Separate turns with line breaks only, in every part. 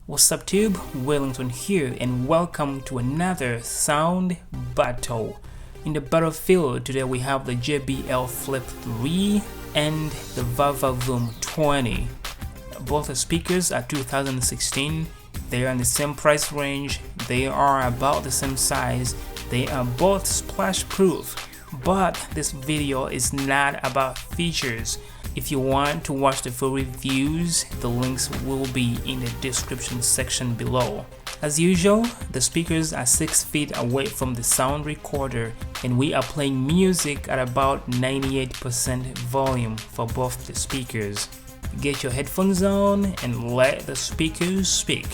What's up tube, Willington here and welcome to another sound battle. In the battlefield today we have the JBL Flip 3 and the VAVA Voom 20. Both the speakers are 2016, they are in the same price range, they are about the same size, they are both splash proof, but this video is not about features. If you want to watch the full reviews, the links will be in the description section below. As usual, the speakers are 6 feet away from the sound recorder and we are playing music at about 98% volume for both the speakers. Get your headphones on and let the speakers speak.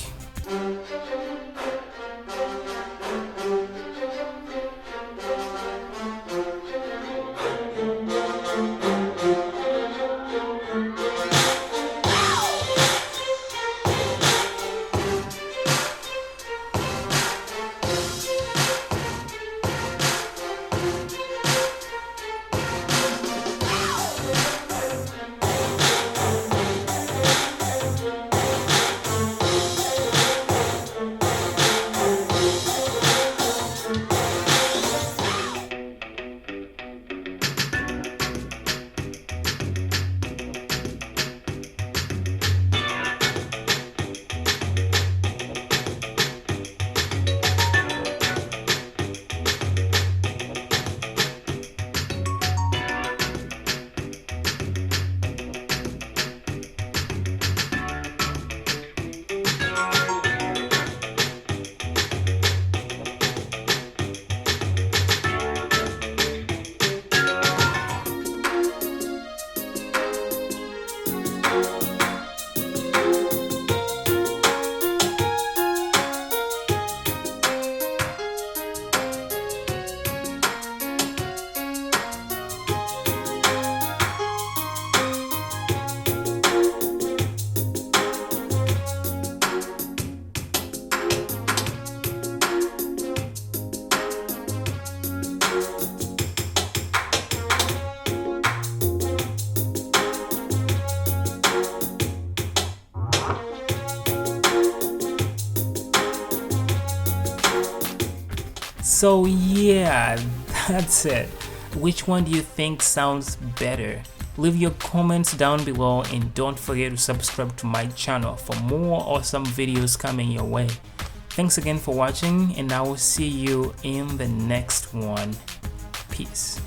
So yeah, that's it. Which one do you think sounds better? Leave your comments down below and don't forget to subscribe to my channel for more awesome videos coming your way. Thanks again for watching and I will see you in the next one. Peace.